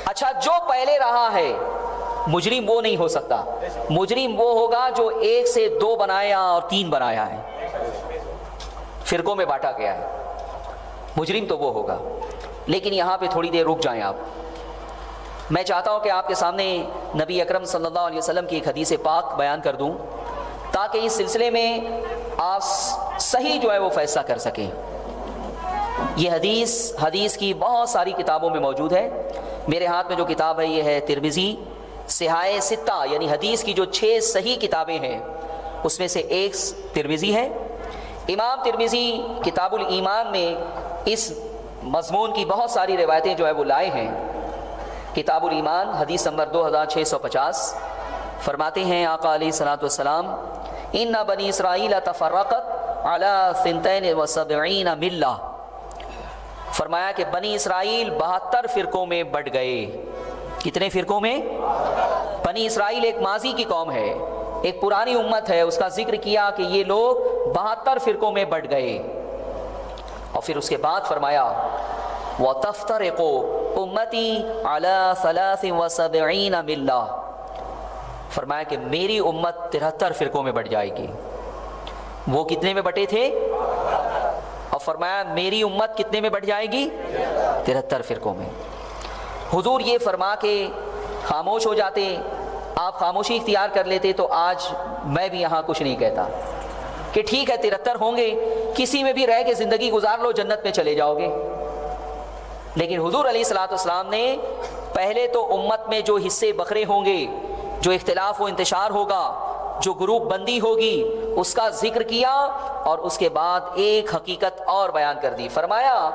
اچھا جو پہلے رہا ہے مجرم وہ نہیں ہو سکتا، مجرم وہ ہوگا جو 1 سے 2 بنایا اور 3 بنایا ہے، فرقوں میں بانٹا گیا ہے، مجرم تو وہ ہوگا۔ لیکن یہاں پہ تھوڑی دیر رک جائیں آپ، میں چاہتا ہوں کہ آپ کے سامنے نبی اکرم صلی اللہ علیہ وسلم کی ایک حدیث پاک بیان کر دوں تاکہ اس سلسلے میں آپ صحیح جو ہے وہ فیصلہ کر سکیں۔ یہ حدیث کی بہت ساری کتابوں میں موجود ہے، میرے ہاتھ میں جو کتاب ہے یہ ہے ترمذی صحاح ستہ، یعنی حدیث کی جو 6 صحیح کتابیں ہیں اس میں سے ایک ترمذی ہے۔ امام ترمذی کتاب الایمان میں اس مضمون کی بہت ساری روایتیں جو ہے وہ لائے ہیں۔ کتاب الایمان حدیث نمبر 2650 فرماتے ہیں آقا علیہ الصلوۃ والسلام، ان بنی اسرائیل تفرقت علی 72 ملہ، فرمایا کہ بنی اسرائیل 72 فرقوں میں بٹ گئے۔ کتنے فرقوں میں؟ بنی اسرائیل ایک ماضی کی قوم ہے، ایک پرانی امت ہے، اس کا ذکر کیا کہ یہ لوگ 72 فرقوں میں بٹ گئے، اور پھر اس کے بعد فرمایا وَتَفْتَرِقُ أُمَّتِي عَلَى 73 مِلَّةٍ، فرمایا کہ میری امت 73 فرقوں میں بٹ جائے گی۔ وہ کتنے میں بٹے تھے؟ اور فرمایا میری امت کتنے میں بٹ جائے گی؟ 73 فرقوں میں۔ حضور یہ فرما کے خاموش ہو جاتے، آپ خاموشی اختیار کر لیتے تو آج میں بھی یہاں کچھ نہیں کہتا کہ ٹھیک ہے 73 ہوں گے، کسی میں بھی رہ کے زندگی گزار لو، جنت میں چلے جاؤ گے۔ لیکن حضور علیہ الصلوۃ والسلام نے پہلے تو امت میں جو حصے بکھرے ہوں گے، جو اختلاف و انتشار ہوگا، جو گروپ بندی ہوگی، اس کا ذکر کیا، اور اس کے بعد ایک حقیقت اور بیان کر دی، فرمایا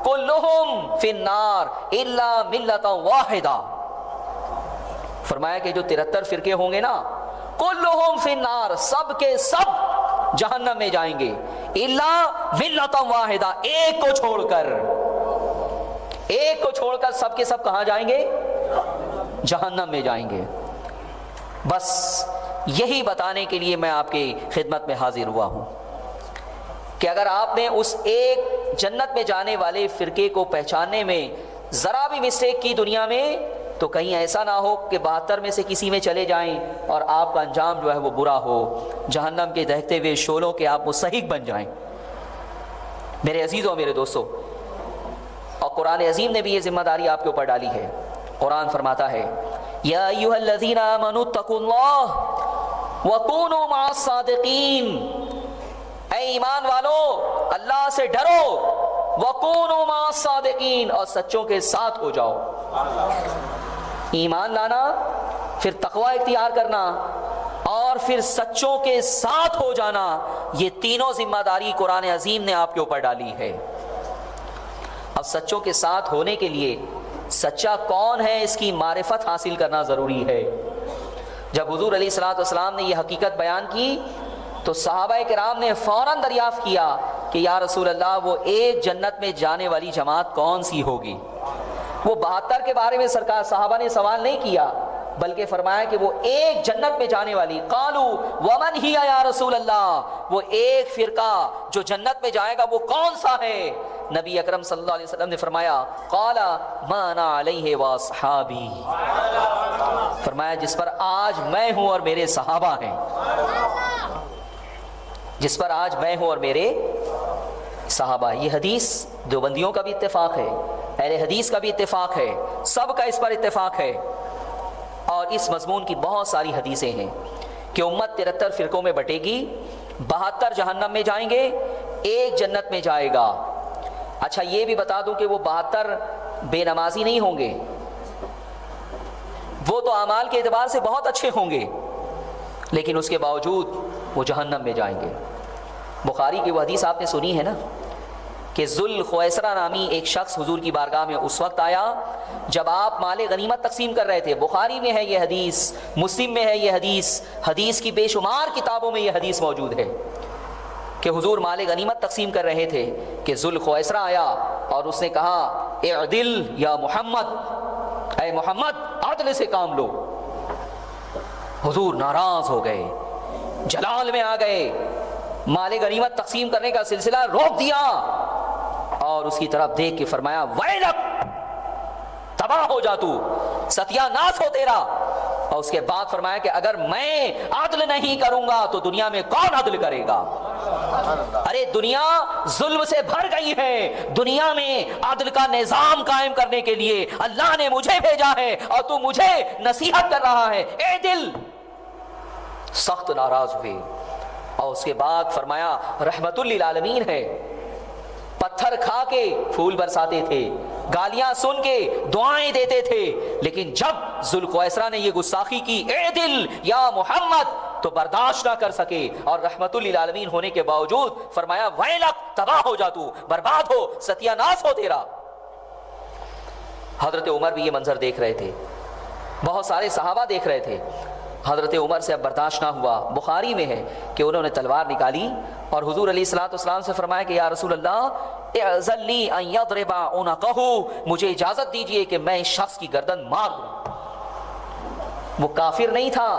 کلہم فی النار الا ملۃ واحدہ، فرمایا کہ جو 73 فرقے ہوں گے نا، کلہم فی النار، سب کے سب جہنم میں جائیں گے، الا ملۃ واحدہ، ایک کو چھوڑ کر سب کے سب کہاں جائیں گے؟ جہنم میں جائیں گے۔ بس یہی بتانے کے لیے میں آپ کی خدمت میں حاضر ہوا ہوں کہ اگر آپ نے اس ایک جنت میں جانے والے فرقے کو پہچاننے میں ذرا بھی مسٹیک کی دنیا میں، تو کہیں ایسا نہ ہو کہ 72 میں سے کسی میں چلے جائیں اور آپ کا انجام جو ہے وہ برا ہو، جہنم کے دہتے ہوئے شعلوں کے آپ مستحق بن جائیں۔ میرے عزیزوں، میرے دوستوں، اور قرآن عظیم نے بھی یہ ذمہ داری آپ کے اوپر ڈالی ہے۔ قرآن فرماتا ہے یا ایھا الذین آمنوا اتقوا اللہ وکونوا مع الصادقین، اے ایمان والو اللہ سے ڈرو، وکونوا مع الصادقین، اور سچوں کے ساتھ ہو جاؤ۔ ایمان لانا، پھر تقوی اختیار کرنا، اور پھر سچوں کے ساتھ ہو جانا، یہ تینوں ذمہ داری قرآن عظیم نے آپ کے اوپر ڈالی ہے۔ اب سچوں کے ساتھ ہونے کے لیے سچا کون ہے اس کی معرفت حاصل کرنا ضروری ہے۔ جب حضور علیہ الصلوۃ والسلام نے یہ حقیقت بیان کی تو صحابہ کرام نے فوراً دریافت کیا کہ یا رسول اللہ وہ ایک جنت میں جانے والی جماعت کون سی ہوگی؟ وہ 72 کے بارے میں سرکار صحابہ نے سوال نہیں کیا، بلکہ فرمایا کہ وہ ایک جنت میں جانے والی، قالوا ومن ہی یا رسول اللہ، وہ ایک فرقہ جو جنت میں جائے گا وہ کون سا ہے؟ نبی اکرم صلی اللہ علیہ وسلم نے فرمایا قال ما انا علیہ واصحابی، فرمایا جس پر آج میں ہوں اور میرے صحابہ ہیں، جس پر آج میں ہوں اور میرے صحابہ۔ یہ حدیث دیوبندیوں کا بھی اتفاق ہے، اہل حدیث کا بھی اتفاق ہے، سب کا اس پر اتفاق ہے۔ اور اس مضمون کی بہت ساری حدیثیں ہیں کہ امت 73 فرقوں میں بٹے گی، 72 جہنم میں جائیں گے، ایک جنت میں جائے گا۔ اچھا یہ بھی بتا دوں کہ وہ 72 بے نمازی نہیں ہوں گے، وہ تو اعمال کے اعتبار سے بہت اچھے ہوں گے، لیکن اس کے باوجود وہ جہنم میں جائیں گے۔ بخاری کی وہ حدیث آپ نے سنی ہے نا کہ ذوالخویسرہ نامی ایک شخص حضور کی بارگاہ میں اس وقت آیا جب آپ مال غنیمت تقسیم کر رہے تھے۔ بخاری میں ہے یہ حدیث، مسلم میں ہے یہ حدیث، حدیث کی بے شمار کتابوں میں یہ حدیث موجود ہے کہ حضور مال غنیمت تقسیم کر رہے تھے کہ ذوالخویسرہ آیا اور اس نے کہا اعدل یا محمد، اے محمد عدل سے کام لو۔ حضور ناراض ہو گئے، جلال میں آ گئے، مال غنیمت تقسیم کرنے کا سلسلہ روک دیا اور اس کی طرف دیکھ کے فرمایا ویلک تباہ ہو جا تو، ستیہ ناس ہو تیرا۔ اور اس کے بعد فرمایا کہ اگر میں عدل نہیں کروں گا تو دنیا میں کون عدل کرے گا؟ ارے دنیا ظلم سے بھر گئی ہے، دنیا میں عدل کا نظام قائم کرنے کے لیے اللہ نے مجھے بھیجا ہے اور تو مجھے نصیحت کر رہا ہے، اے دل۔ سخت ناراض ہوئے اور اس کے بعد فرمایا رحمت للعالمین ہے، پتھر کھا کے پھول برساتے تھے، گالیاں سن کے دعائیں دیتے تھے، لیکن جب ذوالقیصرہ نے یہ گستاخی کی اے دل یا محمد تو برداشت نہ کر سکے، اور رحمت للعالمین ہونے کے باوجود فرمایا ویلک، تباہ ہو جا تو، برباد ہو، ستیہ ناس ہو تیرا۔ حضرت عمر بھی یہ منظر دیکھ رہے تھے، بہت سارے صحابہ دیکھ رہے تھے۔ حضرت عمر سے اب برداشت نہ ہوا، بخاری میں ہے کہ انہوں نے تلوار نکالی اور حضور علیہ الصلوۃ والسلام سے فرمایا کہ یا رسول اللہ اعذن لی ان یضرب عنقہ، مجھے اجازت دیجئے کہ میں اس شخص کی گردن مار دوں۔ وہ کافر نہیں تھا،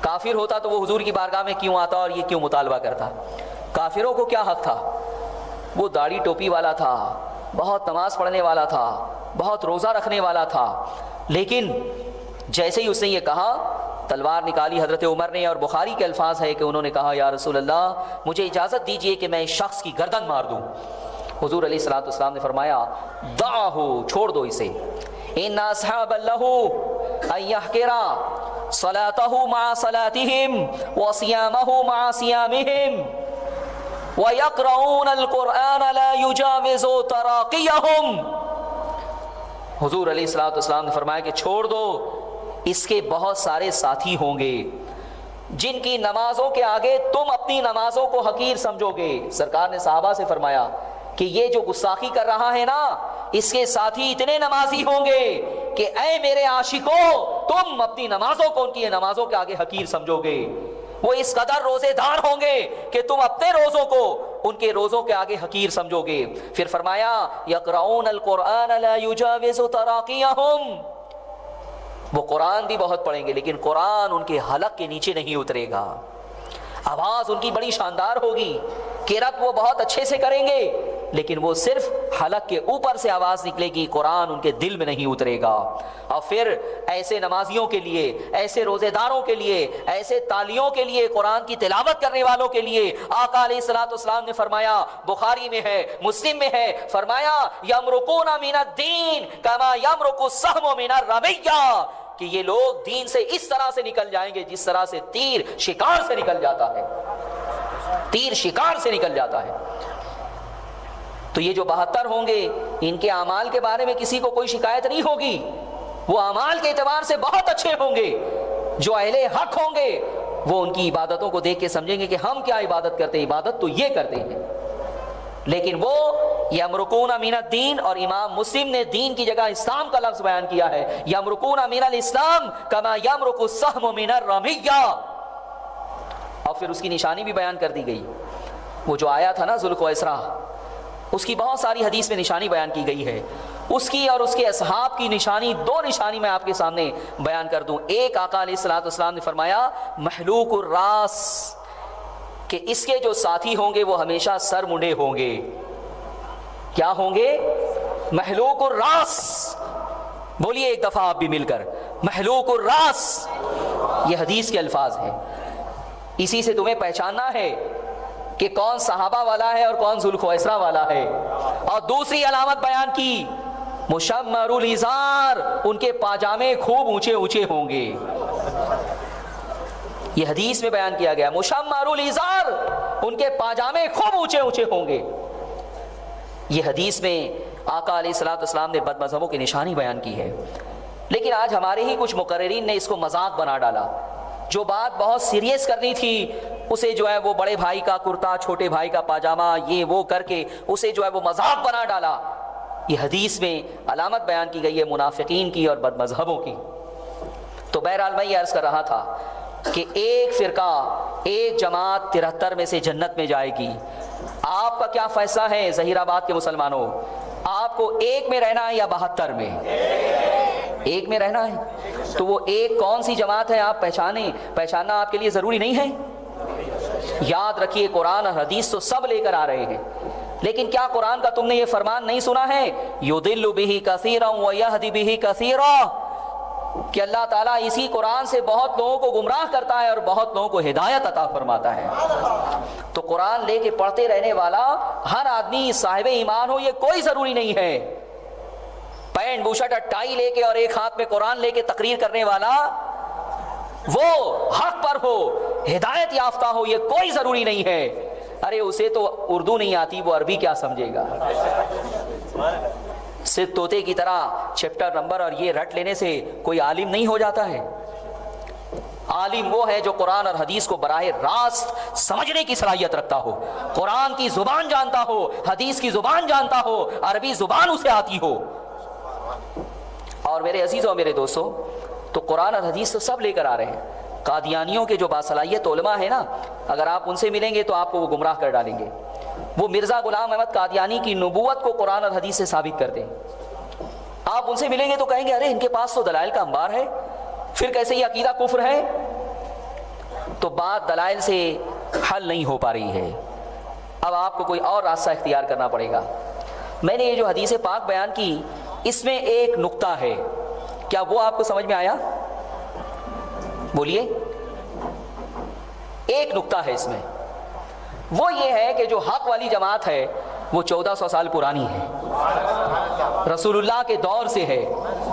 کافر ہوتا تو وہ حضور کی بارگاہ میں کیوں آتا اور یہ کیوں مطالبہ کرتا؟ کافروں کو کیا حق تھا؟ وہ داڑھی ٹوپی والا تھا، بہت نماز پڑھنے والا تھا، بہت روزہ رکھنے والا تھا، لیکن جیسے ہی اس نے یہ کہا تلوار نکالی حضرت عمر نے، اور بخاری کے الفاظ ہے کہ انہوں نے کہا یا رسول اللہ مجھے اجازت دیجئے کہ میں اس شخص کی گردن مار دوں۔ حضور علیہ الصلوۃ والسلام نے فرمایا دعہ، چھوڑ دو اسے، ان اصحاب اللہ ان یحقرا صلاتہ مع صلاتہم وصیامہ مع صیامہم ویقرؤون القرآن لا یجاوز تراقیہم۔ حضور علیہ الصلوۃ والسلام نے فرمایا کہ چھوڑ دو، اس کے بہت سارے ساتھی ہوں گے جن کی نمازوں کے آگے تم اپنی نمازوں کو حقیر سمجھو گے۔ سرکار نے صحابہ سے فرمایا کہ یہ جو گستاخی کر رہا ہے نا، اس کے ساتھی اتنے نمازی ہوں گے کہ اے میرے عاشقوں، تم اپنی نمازوں کو ان کی نمازوں کے آگے حقیر سمجھو گے۔ وہ اس قدر روزے دار ہوں گے کہ تم اپنے روزوں کو ان کے روزوں کے آگے حقیر سمجھو گے۔ پھر فرمایا یقرؤون القرآن لا یجاوز تراقیہم، وہ قرآن بھی بہت پڑھیں گے لیکن قرآن ان کے حلق کے نیچے نہیں اترے گا، آواز ان کی بڑی شاندار ہوگی، قرأت وہ بہت اچھے سے کریں گے لیکن وہ صرف حلق کے اوپر سے آواز نکلے گی، قرآن ان کے دل میں نہیں اترے گا۔ اور پھر ایسے نمازیوں کے لیے، ایسے روزے داروں کے لیے، ایسے تالیوں کے لیے، قرآن کی تلاوت کرنے والوں کے لیے آقا علیہ الصلوۃ والسلام نے فرمایا، بخاری میں ہے، مسلم میں ہے، فرمایا یمرقون من الدین کما یمرق السہم من الرمیہ، کہ یہ لوگ دین سے اس طرح سے نکل جائیں گے جس طرح سے تیر شکار سے نکل جاتا ہے، تیر شکار سے نکل جاتا ہے۔ تو یہ جو 72 ہوں گے ان کے اعمال کے بارے میں کسی کو کوئی شکایت نہیں ہوگی، وہ اعمال کے اعتبار سے بہت اچھے ہوں گے۔ جو اہل حق ہوں گے وہ ان کی عبادتوں کو دیکھ کے سمجھیں گے کہ ہم کیا عبادت کرتے ہیں، عبادت تو یہ کرتے ہیں۔ لیکن وہ یمرقون من الدین، اور امام مسلم نے دین کی جگہ اسلام کا لفظ بیان کیا ہے، یمرقون من الاسلام کما یمرق السہم من الرمیہ۔ اور پھر اس کی نشانی بھی بیان کر دی گئی، وہ جو آیا تھا نا ذوالقیصرہ، اس کی بہت ساری حدیث میں نشانی بیان کی گئی ہے، اس کی اور اس کے اصحاب کی نشانی، دو نشانی میں آپ کے سامنے بیان کر دوں۔ ایک آقا علیہ الصلوۃ والسلام نے فرمایا محلوق الراس، کہ اس کے جو ساتھی ہوں گے وہ ہمیشہ سر منڈے ہوں گے۔ کیا ہوں گے؟ محلوق الراس، بولیے ایک دفعہ آپ بھی مل کر، محلوق الراس، یہ حدیث کے الفاظ ہیں۔ اسی سے تمہیں پہچاننا ہے کہ کون صحابہ والا ہے اور کون ذوالقیصرہ والا ہے۔ اور دوسری علامت بیان کی مشمر الازار، ان کے پاجامے خوب اونچے اونچے ہوں گے، یہ حدیث میں بیان کیا گیا، مشمر الازار، ان کے پاجامے خوب اونچے اونچے ہوں گے۔ یہ حدیث میں آقا علیہ الصلوۃ والسلام نے بد مذہبوں کی نشانی بیان کی ہے، لیکن آج ہمارے ہی کچھ مقررین نے اس کو مذاق بنا ڈالا۔ جو بات بہت سیریس کرنی تھی اسے جو ہے وہ بڑے بھائی کا کرتا، چھوٹے بھائی کا پاجامہ، یہ وہ کر کے اسے جو ہے وہ مذاق بنا ڈالا۔ یہ حدیث میں علامت بیان کی گئی ہے منافقین کی اور بد مذہبوں کی۔ تو بہرحال میں یہ عرض کر رہا تھا کہ ایک فرقہ، ایک جماعت 73 میں سے جنت میں جائے گی۔ آپ کا کیا فیصلہ ہے ظہیر آباد کے مسلمانوں؟ آپ کو ایک میں رہنا ہے یا 72 میں؟ ایک میں رہنا ہے۔ تو وہ ایک کون سی جماعت ہے آپ پہچاننا آپ کے لیے ضروری نہیں ہے؟ یاد رکھیے قرآن اور حدیث تو سب لے کر آ رہے ہیں، لیکن کیا قرآن کا تم نے یہ فرمان نہیں سنا ہے یضل بہ کثیرا ویہدی بہ کثیرا، کہ اللہ تعالیٰ اسی قرآن سے بہت لوگوں کو گمراہ کرتا ہے اور بہت لوگوں کو ہدایت عطا فرماتا ہے۔ تو قرآن لے کے پڑھتے رہنے والا ہر آدمی صاحب ایمان ہو یہ کوئی ضروری نہیں ہے۔ پینٹ بوشٹ اور ٹائی لے کے اور ایک ہاتھ میں قرآن لے کے تقریر کرنے والا وہ حق پر ہو، ہدایت یافتہ ہو، یہ کوئی ضروری نہیں ہے۔ ارے اسے تو اردو نہیں آتی، وہ عربی کیا سمجھے گا؟ صرف طوطے کی طرح چیپٹر نمبر اور یہ رٹ لینے سے کوئی عالم نہیں ہو جاتا ہے۔ عالم وہ ہے جو قرآن اور حدیث کو براہ راست سمجھنے کی صلاحیت رکھتا ہو، قرآن کی زبان جانتا ہو، حدیث کی زبان جانتا ہو، عربی زبان اسے آتی ہو۔ اور میرے عزیزوں، میرے دوستوں، تو قرآن اور حدیث تو سب لے کر آ رہے ہیں۔ قادیانیوں کے جو باصلاحیت علماء ہیں نا، اگر آپ ان سے ملیں گے تو آپ کو وہ گمراہ کر ڈالیں گے۔ وہ مرزا غلام احمد قادیانی کی نبوت کو قرآن اور حدیث سے ثابت کرتے ہیں۔ آپ ان سے ملیں گے تو کہیں گے ارے ان کے پاس تو دلائل کا انبار ہے، پھر کیسے یہ عقیدہ کفر ہے؟ تو بات دلائل سے حل نہیں ہو پا رہی ہے، اب آپ کو کوئی اور راستہ اختیار کرنا پڑے گا۔ میں نے یہ جو حدیث پاک بیان کی، اس میں ایک نقطہ ہے، کیا وہ آپ کو سمجھ میں آیا؟ بولیے۔ ایک نقطہ ہے اس میں، وہ یہ ہے کہ جو حق والی جماعت ہے وہ 1400 سال پرانی ہے، رسول اللہ کے دور سے ہے،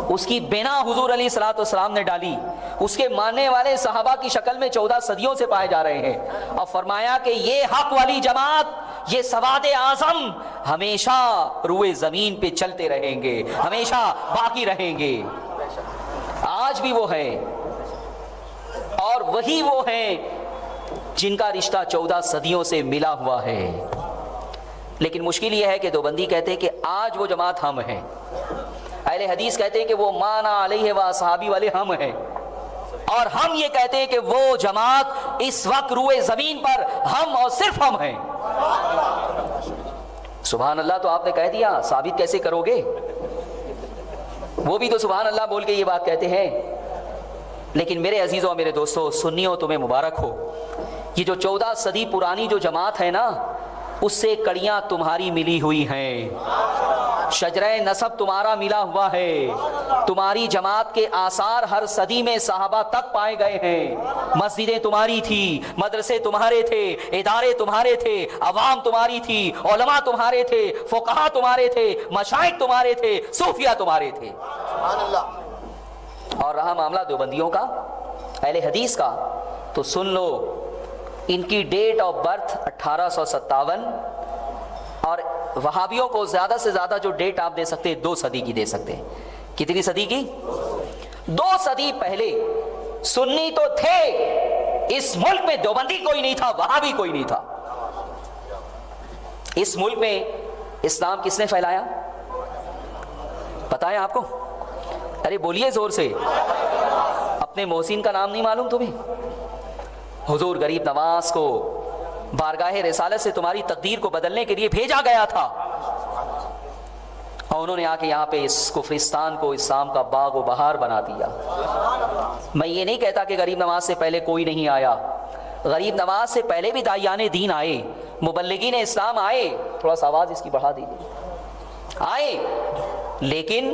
اس کی بنا حضور علیہ الصلوۃ والسلام نے ڈالی، اس کے ماننے والے صحابہ کی شکل میں 14 صدیوں سے پائے جا رہے ہیں، اور فرمایا کہ یہ حق والی جماعت، یہ سواد اعظم ہمیشہ روئے زمین پہ چلتے رہیں گے، ہمیشہ باقی رہیں گے۔ آج بھی وہ ہیں، اور وہی وہ ہیں جن کا رشتہ 14 صدیوں سے ملا ہوا ہے۔ لیکن مشکل یہ ہے کہ دیوبندی کہتے ہیں کہ آج وہ جماعت ہم ہیں، اہل حدیث کہتے ہیں کہ وہ مانا علیہ و صحابی والے ہم ہیں، اور ہم یہ کہتے ہیں کہ وہ جماعت اس وقت روئے زمین پر ہم اور صرف ہم ہیں۔ سبحان اللہ، تو آپ نے کہہ دیا، ثابت کیسے کرو گے؟ وہ بھی تو سبحان اللہ بول کے یہ بات کہتے ہیں۔ لیکن میرے عزیزوں میرے دوستوں، سنیوں تمہیں مبارک ہو، یہ جو 14 صدی پرانی جو جماعت ہے نا، اس سے کڑیاں تمہاری ملی ہوئی ہیں، شجرہ نسب تمہارا ملا ہوا ہے، تمہاری جماعت کے آثار ہر صدی میں صحابہ تک پائے گئے ہیں، مسجدیں تمہاری تھی، مدرسے تمہارے تھے، ادارے تمہارے تھے، عوام تمہاری تھی، علماء تمہارے تھے، فقہاء تمہارے تھے، مشائخ تمہارے تھے، صوفیاء تمہارے تھے۔ اور رہا معاملہ دیوبندیوں کا، اہل حدیث کا، تو سن لو، ان کی ڈیٹ آف برتھ 1857، اور وہابیوں کو زیادہ سے زیادہ جو ڈیٹ آپ دے سکتے 2 صدی کی دے سکتے ہیں۔ کتنی صدی کی؟ 2 صدی پہلے سنی تو تھے، اس ملک میں دیوبندی کوئی نہیں تھا، وہابی کوئی نہیں تھا۔ اس ملک میں اسلام کس نے پھیلایا پتہ ہے آپ کو؟ ارے بولیے زور سے، اپنے محسن کا نام نہیں معلوم تمہیں؟ حضور غریب نواز کو بارگاہ رسالت سے تمہاری تقدیر کو بدلنے کے لیے بھیجا گیا تھا، اور انہوں نے آ کے یہاں پہ اس کفرستان کو اسلام کا باغ و بہار بنا دیا۔ میں یہ نہیں کہتا کہ غریب نواز سے پہلے کوئی نہیں آیا، غریب نواز سے پہلے بھی داعیان دین آئے، مبلغین اسلام آئے، تھوڑا سا آواز اس کی بڑھا دیجیے، آئے، لیکن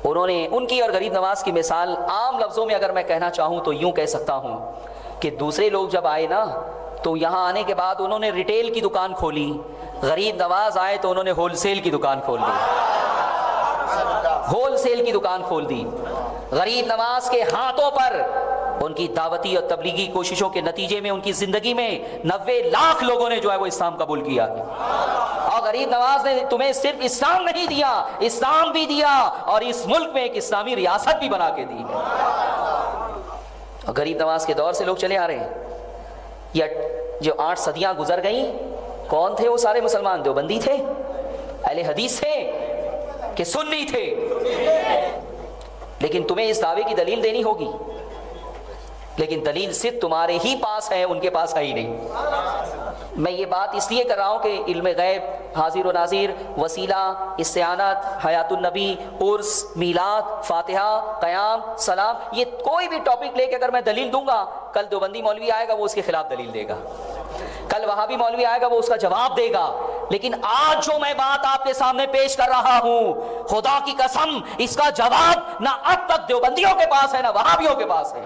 انہوں نے ان کی اور غریب نواز کی مثال عام لفظوں میں اگر میں کہنا چاہوں تو یوں کہہ سکتا ہوں کہ دوسرے لوگ جب آئے نا تو یہاں آنے کے بعد انہوں نے ریٹیل کی دکان کھولی، غریب نواز آئے تو انہوں نے ہول سیل کی دکان کھول دی، ہول سیل کی دکان کھول دی۔ غریب نواز کے ہاتھوں پر ان کی دعوتی اور تبلیغی کوششوں کے نتیجے میں ان کی زندگی میں 90 لاکھ لوگوں نے جو ہے وہ اسلام قبول کیا ہے۔ اور غریب نواز نے تمہیں صرف اسلام نہیں دیا، اسلام بھی دیا اور اس ملک میں ایک اسلامی ریاست بھی بنا کے دی ہے۔ اور غریب نواز کے دور سے لوگ چلے آ رہے ہیں، یا جو 8 صدیاں گزر گئیں، کون تھے وہ سارے مسلمان؟ دیوبندی تھے، اہل حدیث تھے کہ سنی تھے؟ لیکن تمہیں اس دعوے کی دلیل دینی ہوگی، لیکن دلیل صرف تمہارے ہی پاس ہے، ان کے پاس ہے ہی نہیں۔ میں یہ بات اس لیے کر رہا ہوں کہ علم غیب، حاضر و ناظر، وسیلہ، استعانت، حیات النبی، عرس، میلاد، فاتحہ، قیام، سلام، یہ کوئی بھی ٹاپک لے کے اگر میں دلیل دوں گا، کل دیوبندی مولوی آئے گا وہ اس کے خلاف دلیل دے گا، کل وہابی مولوی آئے گا وہ اس کا جواب دے گا، لیکن آج جو میں بات آپ کے سامنے پیش کر رہا ہوں، خدا کی قسم اس کا جواب نہ اب تک دیوبندیوں کے پاس ہے نہ وہابیوں کے پاس ہے۔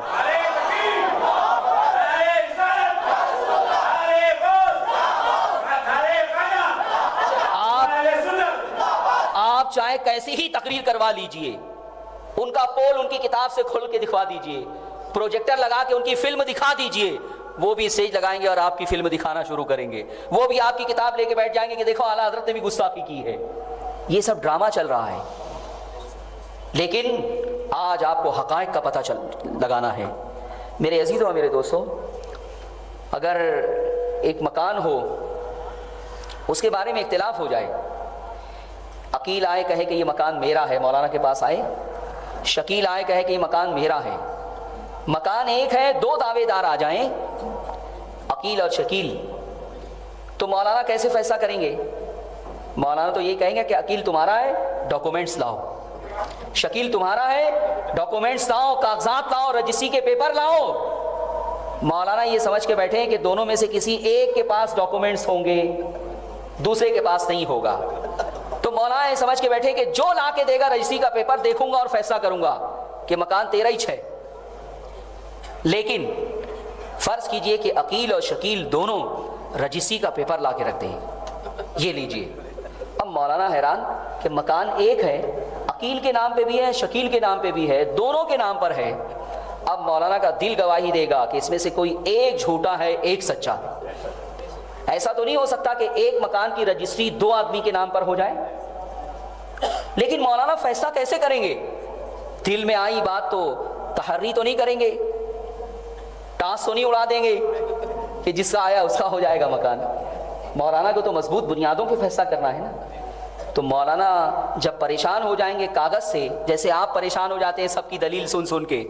آپ چاہے کیسی ہی تقریر کروا لیجئے، ان کا پول ان کی کتاب سے کھول کے دکھوا دیجئے، پروجیکٹر لگا کے ان کی فلم دکھا دیجئے، وہ بھی اسٹیج لگائیں گے اور آپ کی فلم دکھانا شروع کریں گے، وہ بھی آپ کی کتاب لے کے بیٹھ جائیں گے کہ دیکھو اعلیٰ حضرت نے بھی گستاخی کی ہے۔ یہ سب ڈرامہ چل رہا ہے، لیکن آج آپ کو حقائق کا پتہ لگانا ہے۔ میرے عزیزوں اور میرے دوستوں، اگر ایک مکان ہو، اس کے بارے میں اختلاف ہو جائے، عقیل آئے کہے کہ یہ مکان میرا ہے، مولانا کے پاس آئے، شکیل آئے کہے کہ یہ مکان میرا ہے، مکان ایک ہے، دو دعوے دار آ جائیں، عقیل اور شکیل، تو مولانا کیسے فیصلہ کریں گے؟ مولانا تو یہ کہیں گے کہ عقیل تمہارا ہے، ڈاکومنٹس لاؤ، شکیل تمہارا ہے، ڈاکومنٹس لاؤ، کاغذات لاؤ، رجسٹری کے پیپر لاؤ۔ مولانا یہ سمجھ کے بیٹھے ہیں کہ دونوں میں سے کسی ایک کے پاس ڈاکومنٹس ہوں گے، دوسرے کے پاس نہیں ہوگا، تو مولانا یہ سمجھ کے بیٹھے کہ جو لا کے دے گا رجسٹری کا پیپر دیکھوں گا اور فیصلہ کروں گا کہ مکان تیرا ہی ہے۔ لیکن فرض کیجئے کہ عقیل اور شکیل دونوں رجسٹری کا پیپر لا کے رکھتے ہیں، یہ لیجئے۔ اب مولانا حیران کہ مکان ایک ہے، عقیل کے نام پہ بھی ہے، شکیل کے نام پہ بھی ہے، دونوں کے نام پر ہے۔ اب مولانا کا دل گواہی دے گا کہ اس میں سے کوئی ایک جھوٹا ہے، ایک سچا ہے۔ ایسا تو نہیں ہو سکتا کہ ایک مکان کی رجسٹری دو آدمی کے نام پر ہو جائے۔ لیکن مولانا فیصلہ کیسے کریں گے؟ دل میں آئی بات تو تحری تو نہیں کریں گے، ٹاس تو نہیں اڑا دیں گے کہ جس کا آیا اس کا ہو جائے گا مکان۔ مولانا کو تو مضبوط بنیادوں پہ فیصلہ کرنا ہے نا۔ تو مولانا جب پریشان ہو جائیں گے کاغذ سے، جیسے آپ پریشان ہو جاتے ہیں سب کی دلیل سن سن کے،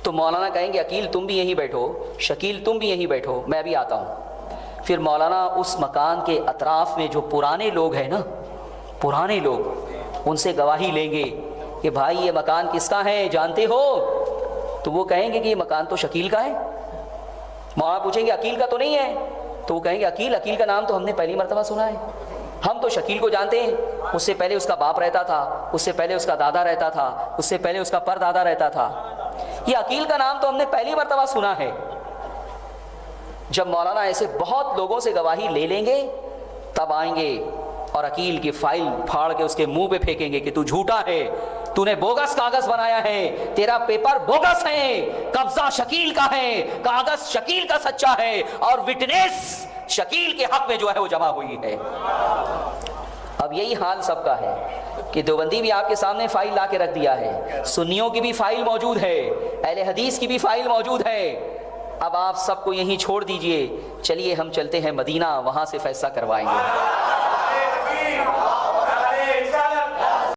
تو مولانا کہیں گے عقیل تم بھی یہیں بیٹھو، شکیل تم بھی یہیں بیٹھو، میں بھی آتا ہوں۔ پھر مولانا اس مکان کے اطراف میں جو پرانے لوگ ہیں نا، پرانے لوگ، ان سے گواہی لیں گے کہ بھائی یہ مکان کس کا ہے جانتے ہو؟ تو وہ کہیں گے کہ یہ مکان تو شکیل کا ہے۔ مولانا پوچھیں گے عقیل کا تو نہیں ہے؟ تو وہ کہیں گے عقیل کا نام تو ہم نے پہلی مرتبہ سنا ہے، ہم تو شکیل کو جانتے ہیں، اس سے پہلے اس کا باپ رہتا تھا، اس سے پہلے اس کا دادا رہتا تھا، اس سے پہلے اس کا پردادا رہتا تھا، یہ عقیل کا نام تو ہم نے پہلی مرتبہ سنا ہے۔ جب مولانا ایسے بہت لوگوں سے گواہی لے لیں گے، تب آئیں گے اور عقیل کی فائل پھاڑ کے اس کے منہ پہ پھینکیں گے کہ تو جھوٹا ہے، تو نے بوگس کاغذ بنایا ہے، تیرا پیپر بوگس ہے، قبضہ شکیل کا ہے، کاغذ شکیل کا سچا ہے، اور وٹنس شکیل کے حق میں جو ہے وہ جمع ہوئی ہے۔ اب یہی حال سب کا ہے کہ دیوبندی بھی آپ کے سامنے فائل لا کے رکھ دیا ہے، سنیوں کی بھی فائل موجود ہے، اہل حدیث کی بھی فائل موجود ہے۔ اب آپ سب کو یہیں چھوڑ دیجئے، چلیے ہم چلتے ہیں مدینہ، وہاں سے فیصلہ کروائیں گے۔